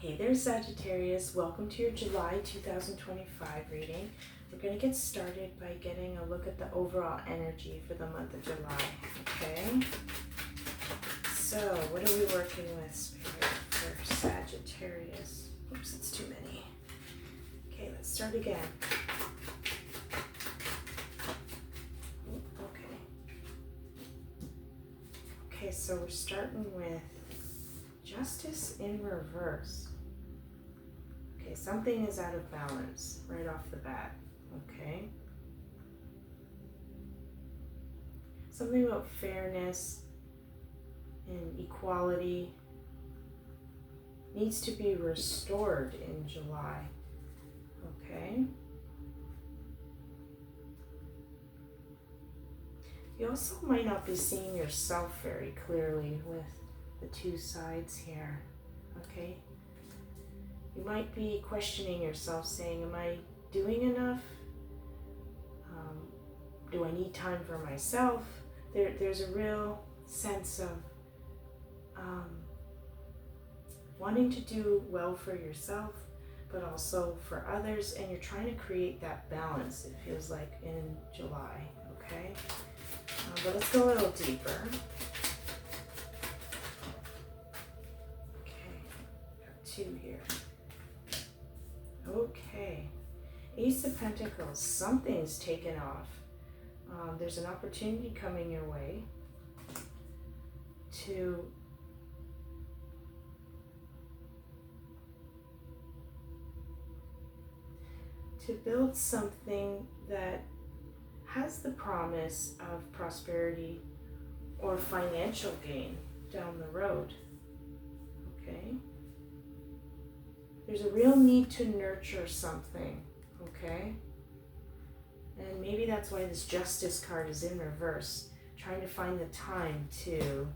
Hey there, Sagittarius. Welcome to your July 2025 reading. We're going to get started by getting a look at the overall energy for the month of July. Okay? So, what are we working with, Spirit, for Sagittarius? Oops, it's too many. Okay, let's start again. Okay, so we're starting with Justice in reverse. Okay, something is out of balance right off the bat, okay? Something about fairness and equality needs to be restored in July, okay? You also might not be seeing yourself very clearly with the two sides here, okay? You might be questioning yourself, saying, am I doing enough? Do I need time for myself? There's a real sense of wanting to do well for yourself, but also for others, and you're trying to create that balance, it feels like, in July, okay? But let's go a little deeper. Okay, got two here. Okay, Ace of Pentacles, something's taken off. There's an opportunity coming your way to build something that has the promise of prosperity or financial gain down the road, okay? There's a real need to nurture something, okay? And maybe that's why this Justice card is in reverse, trying to find the time to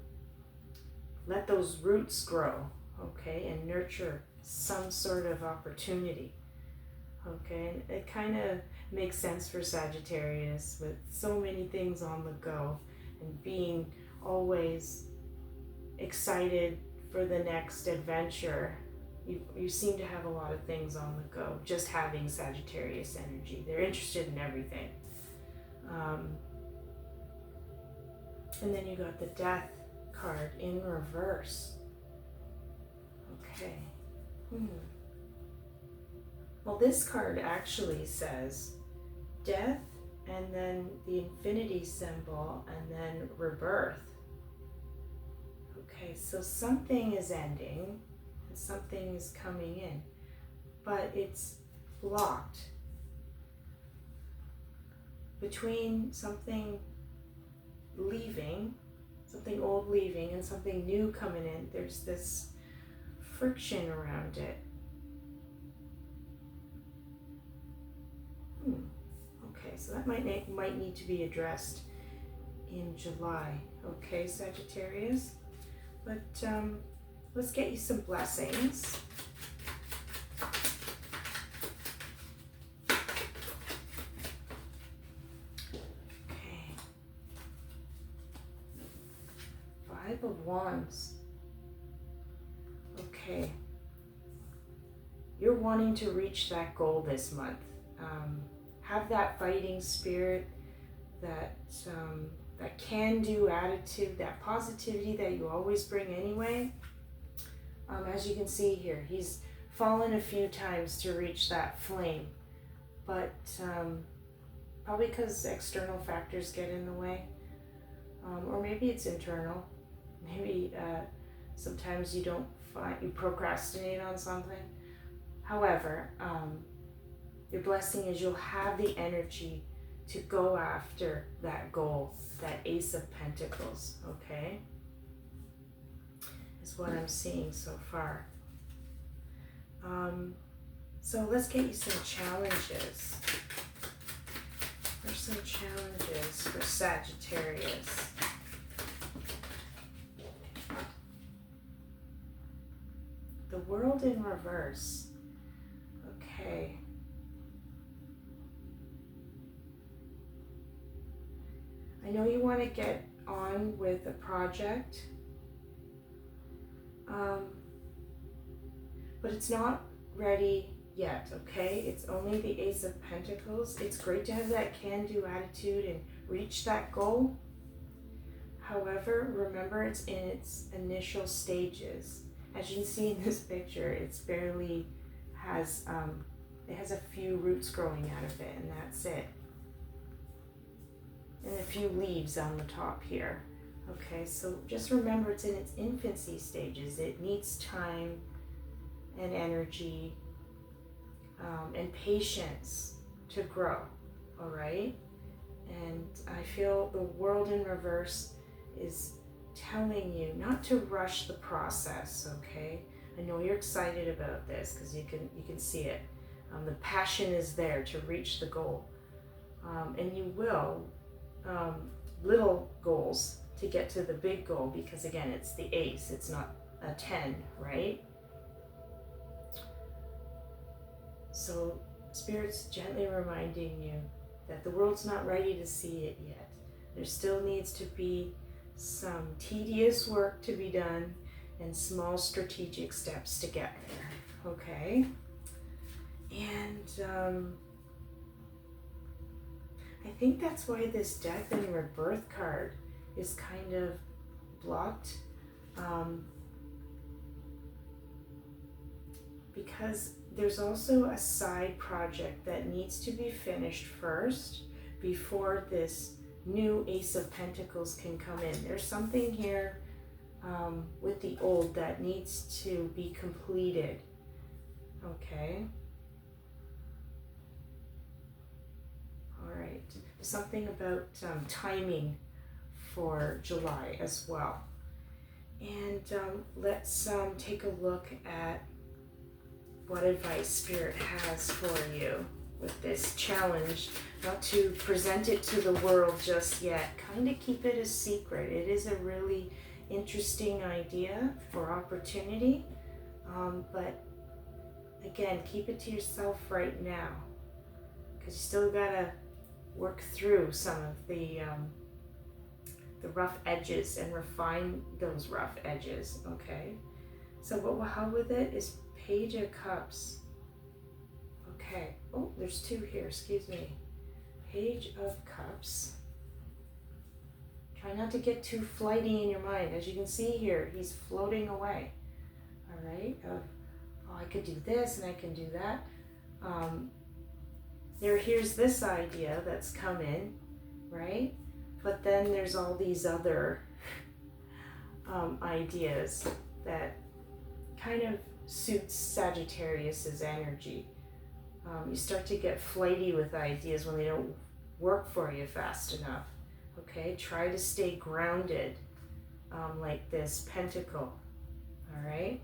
let those roots grow, okay, and nurture some sort of opportunity, okay? And it kind of makes sense for Sagittarius with so many things on the go and being always excited for the next adventure. You seem to have a lot of things on the go, just having Sagittarius energy. They're interested in everything. And then you got the Death card in reverse. Okay. Well, this card actually says death and then the infinity symbol and then rebirth. Okay, so something is ending and something is coming in, but it's blocked between something leaving, something old leaving, and something new coming in. There's this friction around it. Okay, so that might need to be addressed in July. Okay, Sagittarius, but let's get you some blessings. Okay. 5 of Wands. Okay. You're wanting to reach that goal this month. Have that fighting spirit, that can-do attitude, that positivity that you always bring anyway. As you can see here, he's fallen a few times to reach that flame, but probably because external factors get in the way, or maybe it's internal. Maybe sometimes you procrastinate on something. However, your blessing is you'll have the energy to go after that goal, that Ace of Pentacles, okay? Is what I'm seeing so far. So let's get you some challenges. There's some challenges for Sagittarius. The World in reverse. Okay. I know you want to get on with a project, but it's not ready yet, okay? It's only the Ace of Pentacles. It's great to have that can-do attitude and reach that goal. However, remember, it's in its initial stages. As you can see in this picture, it's barely has, it has a few roots growing out of it, and that's it. And a few leaves on the top here. Okay, so just remember, it's in its infancy stages. It needs time and energy and patience to grow, all right? And I feel the world in reverse is telling you not to rush the process, okay? I know you're excited about this because you can see it. The passion is there to reach the goal, and you will. Little goals to get to the big goal, because again, it's the ace, it's not a 10, right? So Spirit's gently reminding you that the world's not ready to see it yet. There still needs to be some tedious work to be done and small strategic steps to get there, okay? And I think that's why this Death and Rebirth card is kind of blocked, because there's also a side project that needs to be finished first before this new Ace of Pentacles can come in. There's something here with the old that needs to be completed, okay? All right, something about timing for July as well. And let's take a look at what advice Spirit has for you with this challenge. Not to present it to the world just yet, kind of keep it a secret. It is a really interesting idea or opportunity, but again, keep it to yourself right now, because you still gotta work through some of the rough edges and refine those rough edges, okay? So what will help with it is Page of Cups. Okay, oh, there's two here, excuse me. Page of Cups. Try not to get too flighty in your mind. As you can see here, he's floating away, all right? Oh, I could do this and I can do that. Here's this idea that's come in, right? But then there's all these other ideas that kind of suits Sagittarius's energy. You start to get flighty with ideas when they don't work for you fast enough, okay? Try to stay grounded, like this pentacle, all right?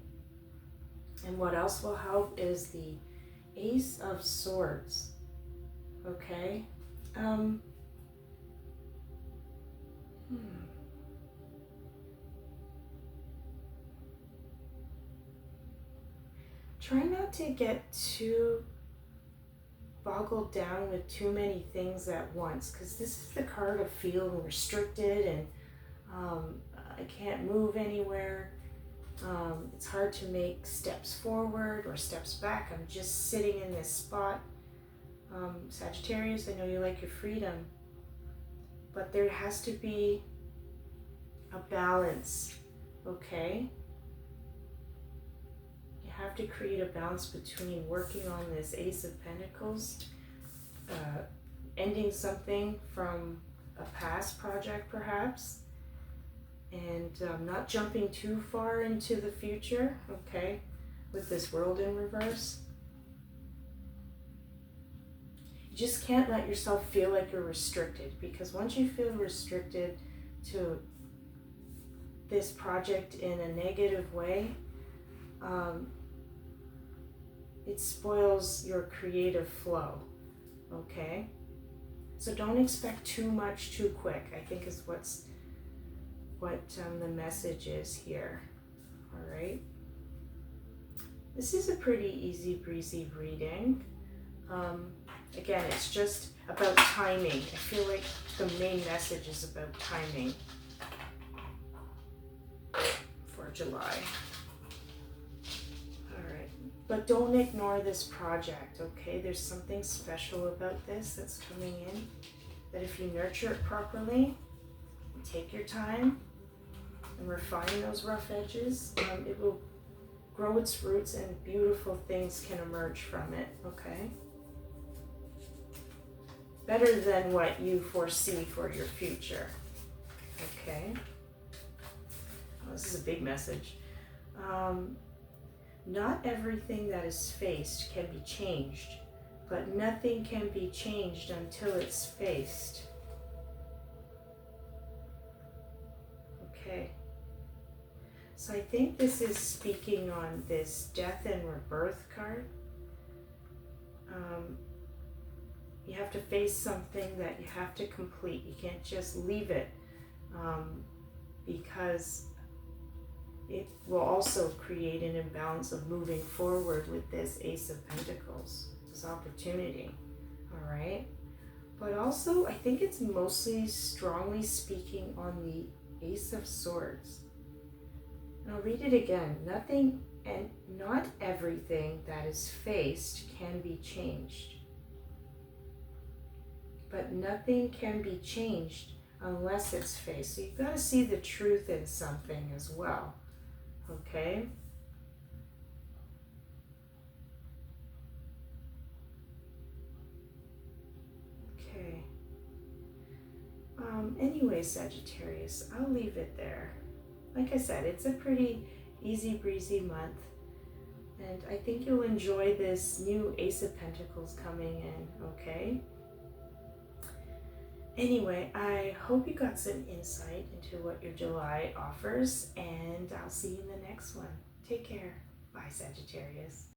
And what else will help is the Ace of Swords, okay? Try not to get too boggled down with too many things at once, because this is the card of feeling restricted and I can't move anywhere. It's hard to make steps forward or steps back. I'm just sitting in this spot. Sagittarius, I know you like your freedom, but there has to be a balance, okay? You have to create a balance between working on this Ace of Pentacles, ending something from a past project perhaps, and not jumping too far into the future, okay, with this World in reverse. You just can't let yourself feel like you're restricted, because once you feel restricted to this project in a negative way, it spoils your creative flow, okay? So don't expect too much too quick, I think is what the message is here, all right? This is a pretty easy breezy reading. Again, it's just about timing. I feel like the main message is about timing for July. All right. But don't ignore this project, okay? There's something special about this that's coming in, that if you nurture it properly, take your time and refine those rough edges, it will grow its roots and beautiful things can emerge from it, okay? Better than what you foresee for your future, okay? Oh, this is a big message. Not everything that is faced can be changed, but nothing can be changed until it's faced. Okay. So I think this is speaking on this death and rebirth card. You have to face something that you have to complete. You can't just leave it because it will also create an imbalance of moving forward with this Ace of Pentacles, this opportunity, all right? But also, I think it's mostly strongly speaking on the Ace of Swords. And I'll read it again. Nothing and not everything that is faced can be changed. But nothing can be changed unless it's faced. So you've got to see the truth in something as well. Okay? Okay. Anyway, Sagittarius, I'll leave it there. Like I said, it's a pretty easy breezy month. And I think you'll enjoy this new Ace of Pentacles coming in, okay? Anyway, I hope you got some insight into what your July offers, and I'll see you in the next one. Take care. Bye, Sagittarius.